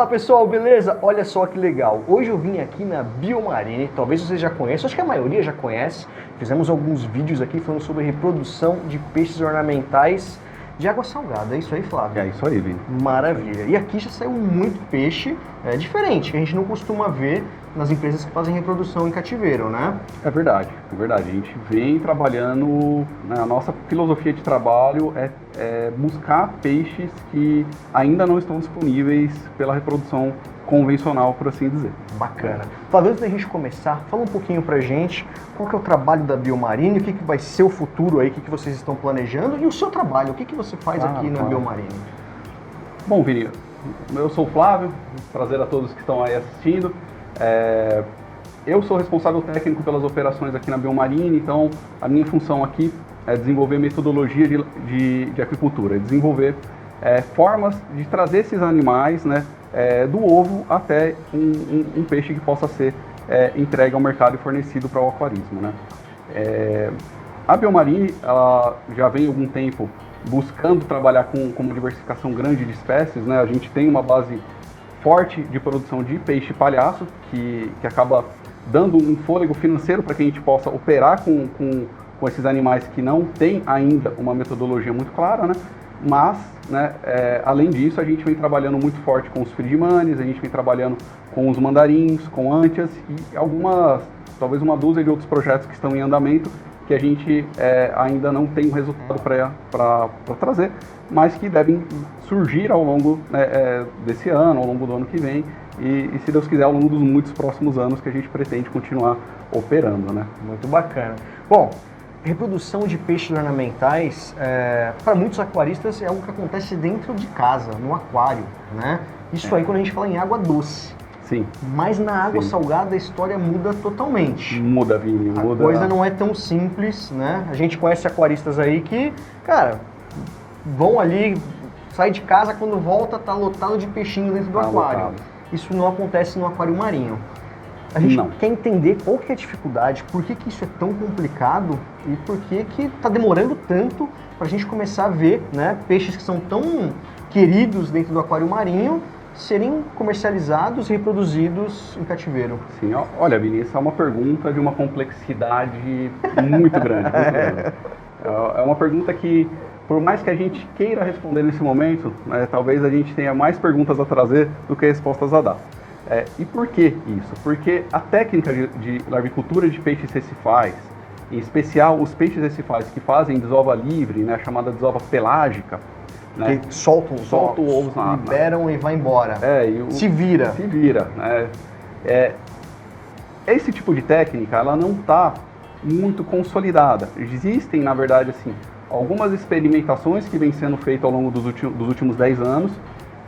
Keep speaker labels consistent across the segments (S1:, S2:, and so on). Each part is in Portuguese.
S1: Fala pessoal, beleza? Olha só que legal. Hoje eu vim aqui na Biomarine, talvez vocês já conheçam, acho que a maioria já conhece. Fizemos alguns vídeos aqui falando sobre reprodução de peixes ornamentais de água salgada. É isso aí, Flávio?
S2: É isso aí, Vini.
S1: Maravilha. E aqui já saiu muito peixe diferente, que a gente não costuma ver nas empresas que fazem reprodução em cativeiro, né?
S2: É verdade. A gente vem trabalhando, né, a nossa filosofia de trabalho é buscar peixes que ainda não estão disponíveis pela reprodução convencional, por assim dizer.
S1: Bacana. Flávio, antes da gente começar, fala um pouquinho pra gente qual que é o trabalho da Biomarine, o que vai ser o futuro aí, o que vocês estão planejando e o seu trabalho, o que você faz aqui na Biomarine?
S2: Bom, Vini, eu sou o Flávio, prazer a todos que estão aí assistindo. Eu sou responsável técnico pelas operações aqui na Biomarine, então a minha função aqui é desenvolver metodologia de aquicultura, desenvolver formas de trazer esses animais, né, do ovo até um peixe que possa ser entregue ao mercado e fornecido para o aquarismo, né. A Biomarine ela já vem há algum tempo buscando trabalhar com uma diversificação grande de espécies, né. A gente tem uma base forte de produção de peixe palhaço, que acaba dando um fôlego financeiro para que a gente possa operar com esses animais que não tem ainda uma metodologia muito clara, né? Mas, né, além disso, a gente vem trabalhando muito forte com os frigimanes, a gente vem trabalhando com os mandarins, com ântias e talvez uma dúzia de outros projetos que estão em andamento, que a gente ainda não tem um resultado para trazer, mas que devem surgir ao longo desse ano, ao longo do ano que vem, e se Deus quiser, ao longo dos muitos próximos anos que a gente pretende continuar operando, né?
S1: Muito bacana. Bom, reprodução de peixes ornamentais, para muitos aquaristas, é algo que acontece dentro de casa, no aquário, né? Isso aí quando a gente fala em água doce.
S2: Sim.
S1: Mas na água salgada a história muda totalmente.
S2: Muda, Vini, muda.
S1: A coisa não é tão simples, né? A gente conhece aquaristas aí que, cara, vão ali, sai de casa, quando volta tá lotado de peixinho dentro do aquário.
S2: Lotado. Isso
S1: não acontece no aquário marinho. A gente quer entender qual que é a dificuldade, por que isso é tão complicado e por que tá demorando tanto pra gente começar a ver, né, peixes que são tão queridos dentro do aquário marinho serem comercializados e reproduzidos em cativeiro.
S2: Sim, olha, Vinícius, é uma pergunta de uma complexidade muito grande. É uma pergunta que, por mais que a gente queira responder nesse momento, né, talvez a gente tenha mais perguntas a trazer do que respostas a dar. E por que isso? Porque a técnica de larvicultura de peixes recifais, em especial os peixes recifais que fazem desova livre, né, chamada desova pelágica, né?
S1: Que soltam os ovos, liberam e vai embora. Se vira.
S2: Né? Esse tipo de técnica, ela não está muito consolidada. Existem, na verdade, assim, algumas experimentações que vêm sendo feitas ao longo dos últimos 10 anos,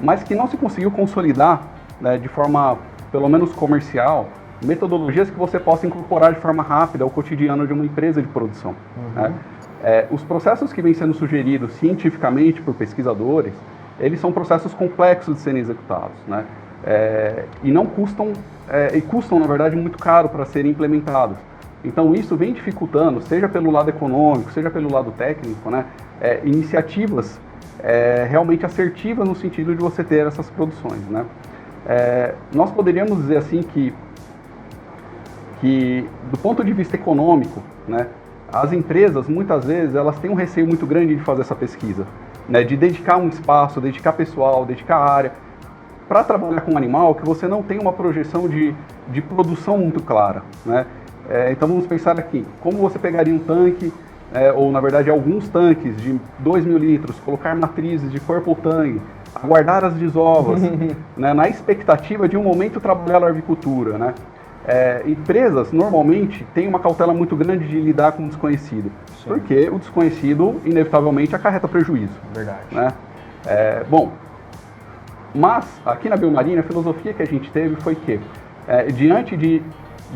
S2: mas que não se conseguiu consolidar, né, de forma, pelo menos comercial, metodologias que você possa incorporar de forma rápida ao cotidiano de uma empresa de produção. Né? Os processos que vêm sendo sugeridos cientificamente por pesquisadores, eles são processos complexos de serem executados, né? E não custam, custam, na verdade, muito caro para serem implementados. Então isso vem dificultando, seja pelo lado econômico, seja pelo lado técnico, né, iniciativas realmente assertivas no sentido de você ter essas produções, né? Nós poderíamos dizer assim que do ponto de vista econômico, né, as empresas, muitas vezes, elas têm um receio muito grande de fazer essa pesquisa, né, de dedicar um espaço, dedicar pessoal, dedicar área, para trabalhar com um animal que você não tem uma projeção de produção muito clara, né? Então vamos pensar aqui, como você pegaria um tanque, ou na verdade alguns tanques de 2.000 litros, colocar matrizes de purple tang, aguardar as desovas, né, na expectativa de um momento trabalhar a larvicultura, né? Empresas normalmente têm uma cautela muito grande de lidar com o desconhecido, porque o desconhecido inevitavelmente acarreta prejuízo.
S1: Verdade.
S2: Né? Mas aqui na Biomarine a filosofia que a gente teve foi que, diante de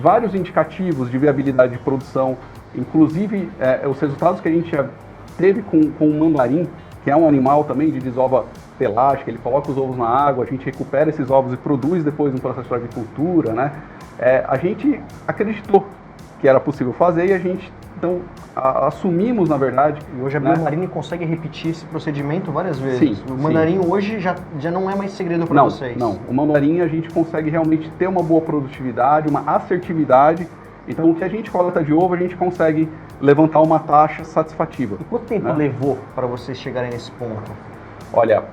S2: vários indicativos de viabilidade de produção, inclusive os resultados que a gente já teve com o mandarim, que é um animal também de desova pelágica, ele coloca os ovos na água, a gente recupera esses ovos e produz depois no processo de agricultura, né? A gente acreditou que era possível fazer e a gente, então, assumimos, na verdade...
S1: E hoje a Biomarine consegue repetir esse procedimento várias vezes.
S2: Sim,
S1: o mandarim hoje já não é mais segredo para vocês.
S2: Não, o mandarim a gente consegue realmente ter uma boa produtividade, uma assertividade. Então, o que a gente coleta de ovo, a gente consegue levantar uma taxa satisfativa.
S1: E quanto tempo levou para vocês chegarem nesse ponto?
S2: Olha,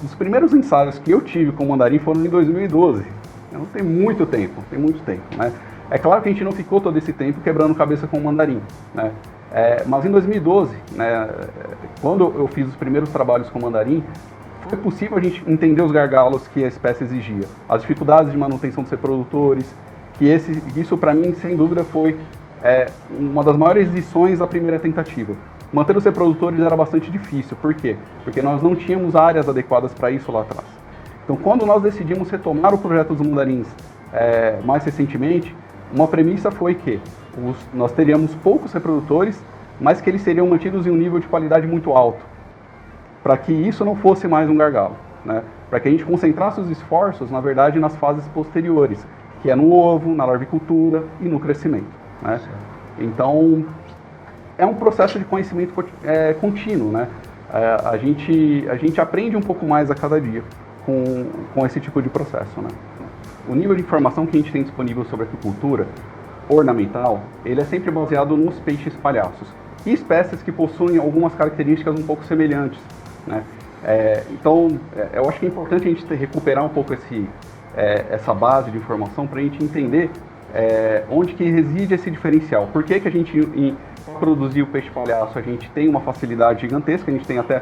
S2: os primeiros ensaios que eu tive com o mandarim foram em 2012. Não tem muito tempo, né? É claro que a gente não ficou todo esse tempo quebrando cabeça com o mandarim, né? Mas em 2012, né, quando eu fiz os primeiros trabalhos com o mandarim, foi possível a gente entender os gargalos que a espécie exigia, as dificuldades de manutenção dos reprodutores, que isso para mim, sem dúvida, foi uma das maiores lições da primeira tentativa. Manter os reprodutores era bastante difícil, por quê? Porque nós não tínhamos áreas adequadas para isso lá atrás. Então, quando nós decidimos retomar o projeto dos mandarins mais recentemente, uma premissa foi que nós teríamos poucos reprodutores, mas que eles seriam mantidos em um nível de qualidade muito alto, para que isso não fosse mais um gargalo, né? Para que a gente concentrasse os esforços, na verdade, nas fases posteriores, que é no ovo, na larvicultura e no crescimento, né? Então, é um processo de conhecimento contínuo, né? A gente aprende um pouco mais a cada dia com esse tipo de processo, né? O nível de informação que a gente tem disponível sobre aquicultura ornamental, ele é sempre baseado nos peixes palhaços e espécies que possuem algumas características um pouco semelhantes, né? Então, eu acho que é importante a gente recuperar um pouco essa base de informação para a gente entender onde que reside esse diferencial. Por que que a gente, para produzir o peixe palhaço, a gente tem uma facilidade gigantesca, a gente tem até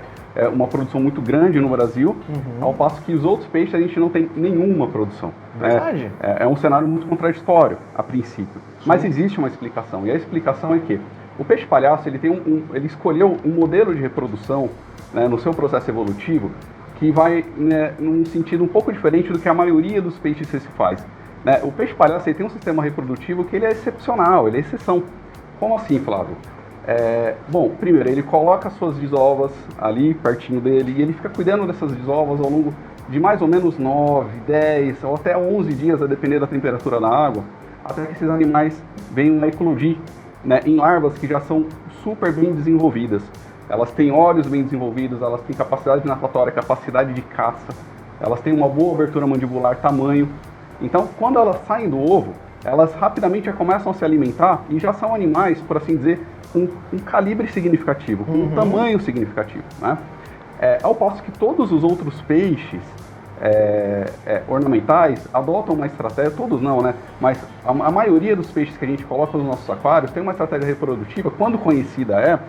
S2: uma produção muito grande no Brasil, ao passo que os outros peixes a gente não tem nenhuma produção.
S1: Verdade.
S2: É um cenário muito contraditório, a princípio. Sim. Mas existe uma explicação, e a explicação é que o peixe palhaço ele escolheu um modelo de reprodução, né, no seu processo evolutivo que vai, né, num sentido um pouco diferente do que a maioria dos peixes se faz. Né? O peixe palhaço ele tem um sistema reprodutivo que ele é excepcional, ele é exceção. Como assim, Flávio? Bom, primeiro, ele coloca suas desovas ali pertinho dele e ele fica cuidando dessas desovas ao longo de mais ou menos 9, 10 ou até 11 dias, a depender da temperatura da água, até que esses animais venham a eclodir, né, em larvas que já são super bem desenvolvidas. Elas têm olhos bem desenvolvidos, elas têm capacidade natatória, capacidade de caça, elas têm uma boa abertura mandibular, tamanho. Então, quando elas saem do ovo, elas rapidamente já começam a se alimentar e já são animais, por assim dizer, com um calibre significativo, com um tamanho significativo, né? Ao passo que todos os outros peixes ornamentais adotam uma estratégia, todos não, né? Mas a maioria dos peixes que a gente coloca nos nossos aquários tem uma estratégia reprodutiva, quando conhecida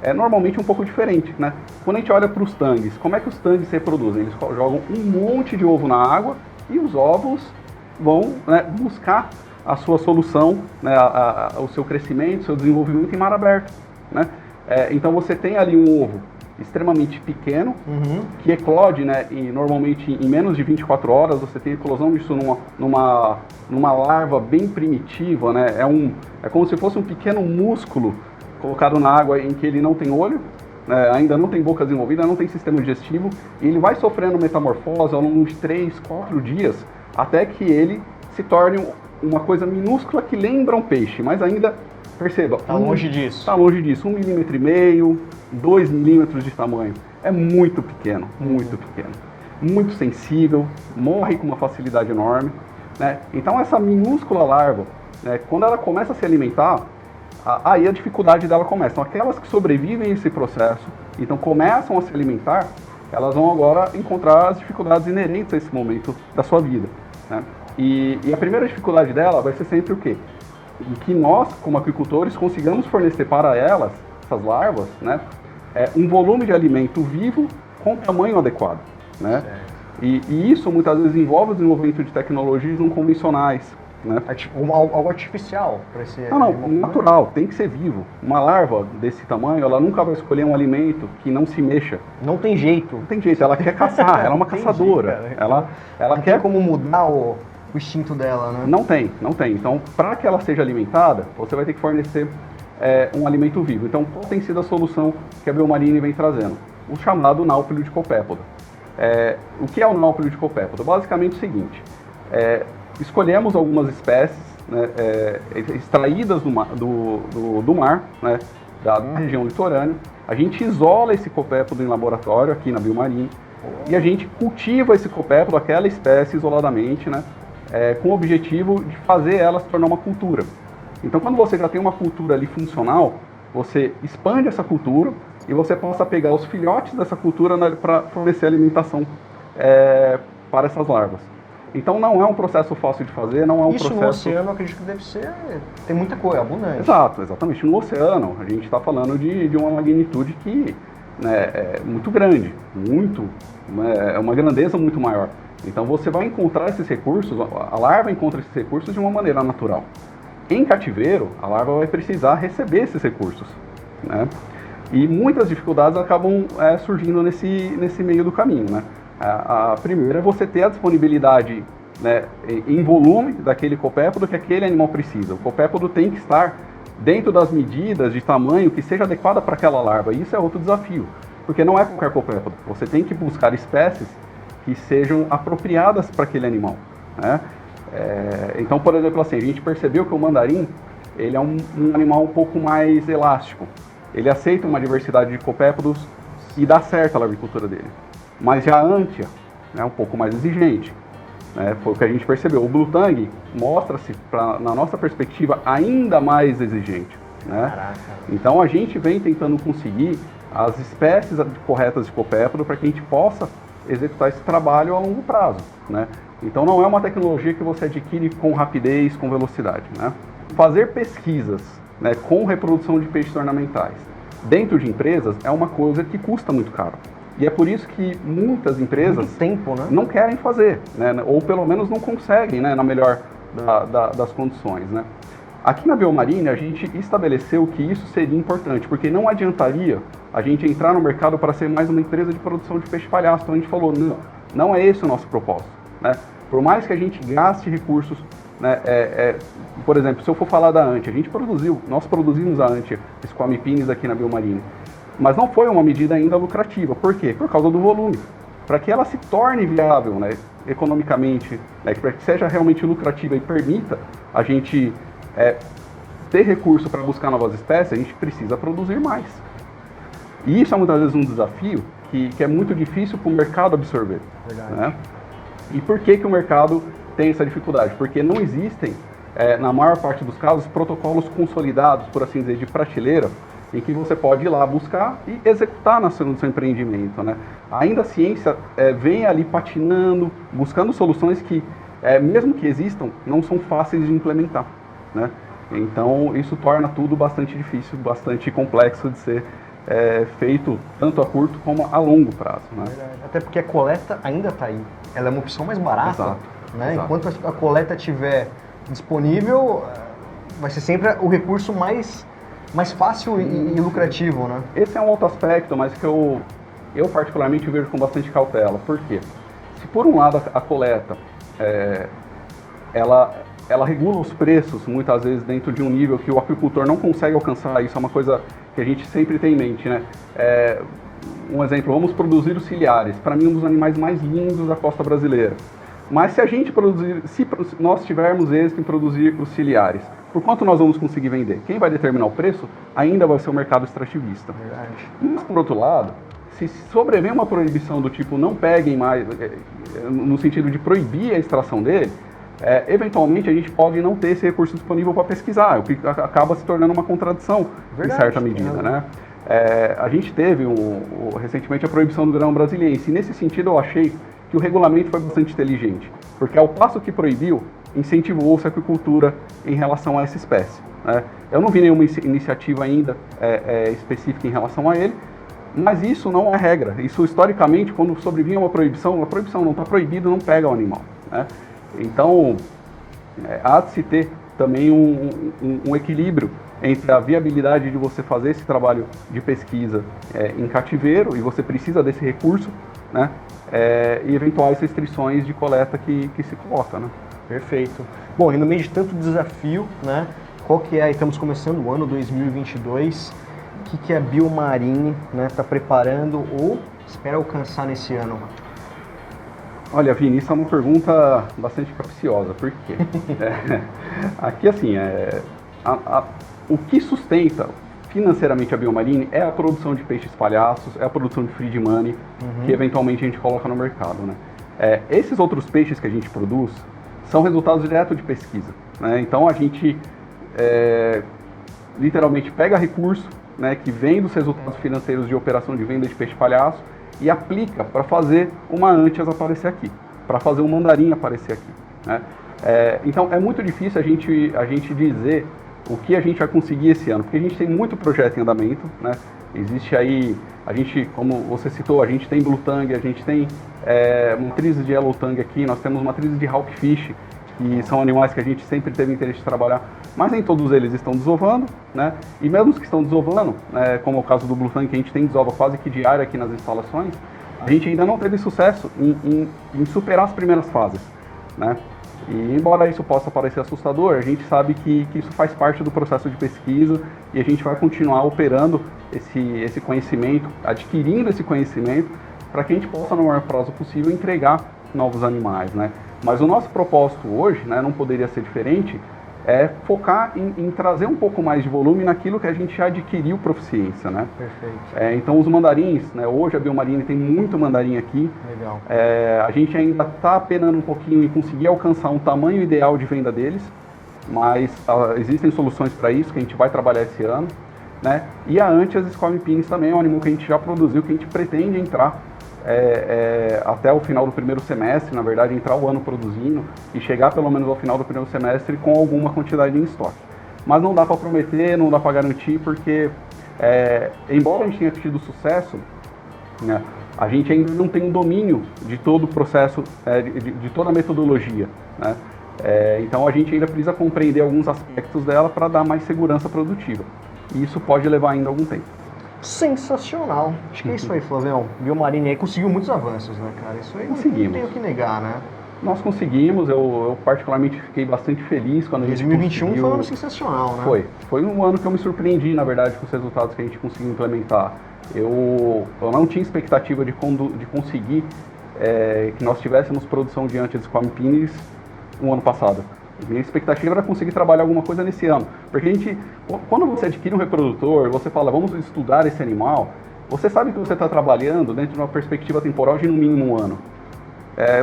S2: é normalmente um pouco diferente, né? Quando a gente olha para os tangues, como é que os tangues se reproduzem? Eles jogam um monte de ovo na água e os ovos vão, né, buscar a sua solução, né, o seu crescimento, o seu desenvolvimento em mar aberto, né? Então você tem ali um ovo extremamente pequeno, que eclode, né, e normalmente em menos de 24 horas você tem a eclosão disso numa larva bem primitiva, né? É como se fosse um pequeno músculo colocado na água em que ele não tem olho, ainda não tem boca desenvolvida, não tem sistema digestivo, e ele vai sofrendo metamorfose ao longo de 3, 4 dias, até que ele se torne uma coisa minúscula que lembra um peixe, mas ainda, perceba...
S1: Está longe disso.
S2: Está longe disso, 1,5 mm, 2 milímetros de tamanho. É muito pequeno, muito sensível, morre com uma facilidade enorme, né? Então essa minúscula larva, né, quando ela começa a se alimentar, aí a dificuldade dela começa. Então aquelas que sobrevivem a esse processo, então começam a se alimentar, elas vão agora encontrar as dificuldades inerentes a esse momento da sua vida, né? E a primeira dificuldade dela vai ser sempre o quê? Que nós, como aquicultores, consigamos fornecer para elas, essas larvas, né, um volume de alimento vivo com tamanho adequado, né? E isso muitas vezes envolve o desenvolvimento de tecnologias não convencionais, né?
S1: Algo artificial para esse...
S2: Não, natural, tem que ser vivo. Uma larva desse tamanho, ela nunca vai escolher um alimento que não se mexa.
S1: Não tem jeito.
S2: Não tem jeito, ela quer caçar, ela é uma caçadora. Ela quer
S1: como mudar o instinto dela, né?
S2: Não tem. Então, para que ela seja alimentada, você vai ter que fornecer um alimento vivo. Então, qual tem sido a solução que a Biomarine vem trazendo? O chamado náufilio de copépoda. O que é o náufilio de copépoda? Basicamente o seguinte, escolhemos algumas espécies, né, extraídas do mar, né, da região litorânea. A gente isola esse copépodo em laboratório aqui na Biomarine e a gente cultiva esse copépodo, aquela espécie, isoladamente, né, com o objetivo de fazer ela se tornar uma cultura. Então, quando você já tem uma cultura ali funcional, você expande essa cultura e você passa a pegar os filhotes dessa cultura para fornecer alimentação para essas larvas. Então não é um processo fácil de fazer, não é um
S1: Isso
S2: processo...
S1: no oceano, eu acredito que deve ser... tem muita coisa, abundante.
S2: Exato, exatamente. No oceano, a gente está falando de uma magnitude que, né, é muito grande, é uma grandeza muito maior. Então você vai encontrar esses recursos, a larva encontra esses recursos de uma maneira natural. Em cativeiro, a larva vai precisar receber esses recursos, né? E muitas dificuldades acabam surgindo nesse meio do caminho, né? A primeira é você ter a disponibilidade, né, em volume daquele copépodo que aquele animal precisa. O copépodo tem que estar dentro das medidas de tamanho que seja adequada para aquela larva. E isso é outro desafio, porque não é qualquer copépodo. Você tem que buscar espécies que sejam apropriadas para aquele animal, né? Então, por exemplo, assim, a gente percebeu que o mandarim ele é um animal um pouco mais elástico. Ele aceita uma diversidade de copépodos e dá certo a larvicultura dele. Mas já a ântia é um pouco mais exigente, né? Foi o que a gente percebeu. O Blue Tongue mostra-se, na nossa perspectiva, ainda mais exigente, né?
S1: Caraca.
S2: Então a gente vem tentando conseguir as espécies corretas de copépodo para que a gente possa executar esse trabalho a longo prazo, né? Então não é uma tecnologia que você adquire com rapidez, com velocidade, né? Fazer pesquisas, né, com reprodução de peixes ornamentais dentro de empresas é uma coisa que custa muito caro. E é por isso que muitas empresas não querem fazer, né, ou pelo menos não conseguem, né, na melhor das condições, né? Aqui na Biomarine a gente estabeleceu que isso seria importante, porque não adiantaria a gente entrar no mercado para ser mais uma empresa de produção de peixe palhaço. Então a gente falou, não é esse o nosso propósito, né? Por mais que a gente gaste recursos, né, por exemplo, se eu for falar da ântia, nós produzimos a ântia Squamipines aqui na Biomarine, mas não foi uma medida ainda lucrativa. Por quê? Por causa do volume. Para que ela se torne viável, né, economicamente, né, para que seja realmente lucrativa e permita a gente ter recurso para buscar novas espécies, a gente precisa produzir mais. E isso é muitas vezes um desafio que é muito difícil para o mercado absorver.
S1: Verdade.
S2: Né? E por que o mercado tem essa dificuldade? Porque não existem, na maior parte dos casos, protocolos consolidados, por assim dizer, de prateleira, em que você pode ir lá buscar e executar no seu empreendimento, né? Ainda a ciência vem ali patinando, buscando soluções que, mesmo que existam, não são fáceis de implementar, né? Então isso torna tudo bastante difícil, bastante complexo de ser feito tanto a curto como a longo prazo, né?
S1: Até porque a coleta ainda está aí. Ela é uma opção mais barata.
S2: Exato.
S1: Né?
S2: Exato.
S1: Enquanto a coleta estiver disponível, vai ser sempre o recurso mais fácil e lucrativo, né?
S2: Esse é um outro aspecto, mas que eu particularmente vejo com bastante cautela. Por quê? Se por um lado a coleta, ela regula os preços, muitas vezes dentro de um nível que o aquicultor não consegue alcançar, isso é uma coisa que a gente sempre tem em mente, né? Um exemplo, vamos produzir os ciliares, para mim um dos animais mais lindos da costa brasileira. Mas se nós tivermos êxito em produzir os ciliares, por quanto nós vamos conseguir vender? Quem vai determinar o preço ainda vai ser o mercado extrativista.
S1: Verdade.
S2: Mas, por outro lado, se sobreviver uma proibição do tipo não peguem mais, no sentido de proibir a extração dele, eventualmente a gente pode não ter esse recurso disponível para pesquisar, o que acaba se tornando uma contradição,
S1: Verdade,
S2: em certa medida, né? A gente teve recentemente a proibição do grão brasiliense, e nesse sentido eu achei que o regulamento foi bastante inteligente, porque ao passo que proibiu, incentivou-se a aquicultura em relação a essa espécie, né? Eu não vi nenhuma iniciativa ainda específica em relação a ele, mas isso não é regra. Isso, historicamente, quando sobrevinha uma proibição não está proibido, não pega o animal, né? Então, há de se ter também um equilíbrio entre a viabilidade de você fazer esse trabalho de pesquisa em cativeiro, e você precisa desse recurso, né? E eventuais restrições de coleta que se coloca, né?
S1: Perfeito. Bom, e no meio de tanto desafio, né? Qual que estamos começando o ano 2022, o que a Biomarine está preparando ou espera alcançar nesse ano?
S2: Olha, Vini, isso é uma pergunta bastante capciosa, por quê? Aqui, assim, o que sustenta financeiramente a Biomarine é a produção de peixes palhaços, é a produção de feed money, que eventualmente a gente coloca no mercado, né? Esses outros peixes que a gente produz são resultados diretos de pesquisa, né? Então a gente literalmente pega recurso, né, que vem dos resultados financeiros de operação de venda de peixe palhaço e aplica para fazer uma antias aparecer aqui, para fazer um mandarim aparecer aqui, né? Então é muito difícil a gente dizer o que a gente vai conseguir esse ano, porque a gente tem muito projeto em andamento, né? Existe aí, como você citou, a gente tem Blue Tang, a gente tem matrizes de Yellow Tang aqui, nós temos matrizes de Hawkfish, que são animais que a gente sempre teve interesse de trabalhar, mas nem todos eles estão desovando, né? E mesmo os que estão desovando, como é o caso do Blue Tang, que a gente tem desova quase que diária aqui nas instalações, a gente ainda não teve sucesso em superar as primeiras fases, né? E embora isso possa parecer assustador, a gente sabe que isso faz parte do processo de pesquisa e a gente vai continuar operando esse conhecimento, adquirindo esse conhecimento, para que a gente possa, no maior prazo possível, entregar novos animais, né? Mas o nosso propósito hoje, né, não poderia ser diferente, é focar em trazer um pouco mais de volume naquilo que a gente já adquiriu proficiência, né?
S1: Perfeito.
S2: Então os mandarins, né, hoje a Biomarine tem muito mandarim aqui.
S1: Legal.
S2: A gente ainda está penando um pouquinho em conseguir alcançar um tamanho ideal de venda deles, mas existem soluções para isso que a gente vai trabalhar esse ano, né? E a Antias Squammy Penis também é um animal que a gente já produziu, que a gente pretende entrar até o final do primeiro semestre, na verdade, entrar o ano produzindo e chegar pelo menos ao final do primeiro semestre com alguma quantidade em estoque. Mas não dá para prometer, não dá para garantir, porque embora a gente tenha tido sucesso, né, a gente ainda não tem um domínio de todo o processo, de toda a metodologia, né? Então a gente ainda precisa compreender alguns aspectos dela para dar mais segurança produtiva. E isso pode levar ainda algum tempo.
S1: Sensacional. Acho que é isso aí, Flavião. Biomarine aí conseguiu muitos avanços, né, cara? Isso aí não tem o que negar, né?
S2: Nós conseguimos, eu particularmente fiquei bastante feliz quando a gente
S1: 2021
S2: conseguiu.
S1: Foi um ano sensacional, né?
S2: Foi um ano que eu me surpreendi, na verdade, com os resultados que a gente conseguiu implementar. Eu não tinha expectativa de conseguir que nós tivéssemos produção de Antias Squammy Penis no ano passado. Minha expectativa era conseguir trabalhar alguma coisa nesse ano. Porque quando você adquire um reprodutor, você fala, vamos estudar esse animal, você sabe que você está trabalhando dentro de uma perspectiva temporal de no mínimo um ano.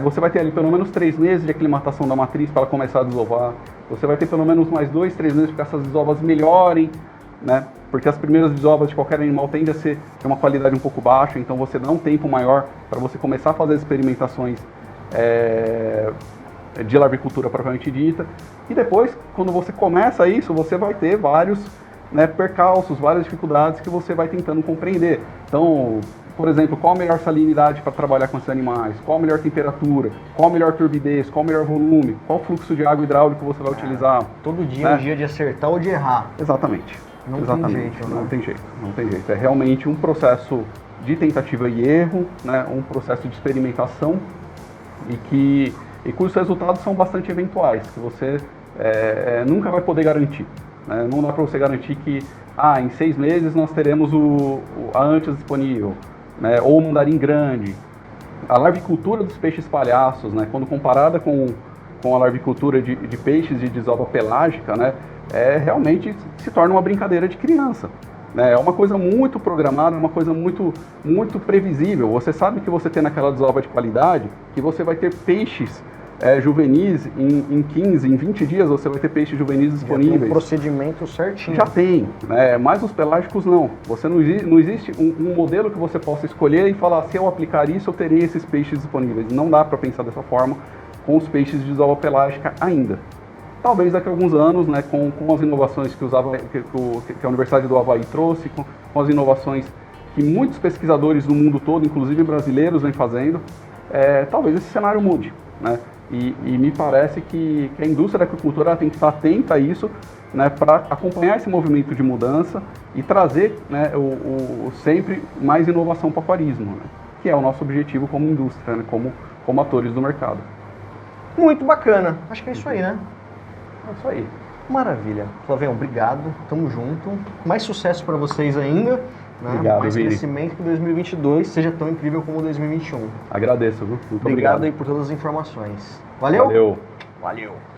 S2: Você vai ter ali pelo menos 3 meses de aclimatação da matriz para ela começar a desovar. Você vai ter pelo menos mais 2, 3 meses para que essas desovas melhorem, né? Porque as primeiras desovas de qualquer animal tendem a ser de uma qualidade um pouco baixa, então você dá um tempo maior para você começar a fazer as experimentações de larvicultura propriamente dita. E depois, quando você começa isso, você vai ter vários, né, percalços, várias dificuldades que você vai tentando compreender. Então, por exemplo, qual a melhor salinidade para trabalhar com esses animais, qual a melhor temperatura, qual a melhor turbidez, qual o melhor volume, qual o fluxo de água hidráulico você vai utilizar.
S1: Todo dia é um dia de acertar ou de errar.
S2: Exatamente.
S1: Não tem jeito.
S2: Não tem jeito. É realmente um processo de tentativa e erro, né, um processo de experimentação e cujos resultados são bastante eventuais, que você nunca vai poder garantir, né? Não dá para você garantir que em 6 meses nós teremos a Antias disponível, né? Ou o mandarim grande. A larvicultura dos peixes palhaços, né, quando comparada com a larvicultura de peixes de desova pelágica, né, realmente se torna uma brincadeira de criança. É uma coisa muito programada, uma coisa muito, muito previsível. Você sabe que você tem naquela desova de qualidade, que você vai ter peixes juvenis em 15, em 20 dias você vai ter peixes juvenis disponíveis.
S1: Já tem um procedimento certinho.
S2: Já tem, né? Mas os pelágicos não. Não existe um modelo que você possa escolher e falar, se eu aplicar isso, eu terei esses peixes disponíveis. Não dá para pensar dessa forma com os peixes de desova pelágica ainda. Talvez daqui a alguns anos, né, com as inovações que a Universidade do Havaí trouxe, com as inovações que muitos pesquisadores do mundo todo, inclusive brasileiros, vêm fazendo, talvez esse cenário mude, né? E me parece que a indústria da agricultura tem que estar atenta a isso, né, para acompanhar esse movimento de mudança e trazer, né, sempre mais inovação para o aquarismo, né, que é o nosso objetivo como indústria, né, como atores do mercado.
S1: Muito bacana. Acho que é isso aí, né?
S2: É isso aí.
S1: Maravilha. Flavião, obrigado. Tamo junto. Mais sucesso para vocês ainda. Né?
S2: Obrigado,
S1: mais
S2: Vini.
S1: crescimento que 2022 seja tão incrível como 2021.
S2: Agradeço, viu? Muito
S1: Obrigado aí por todas as informações. Valeu?
S2: Valeu.
S1: Valeu.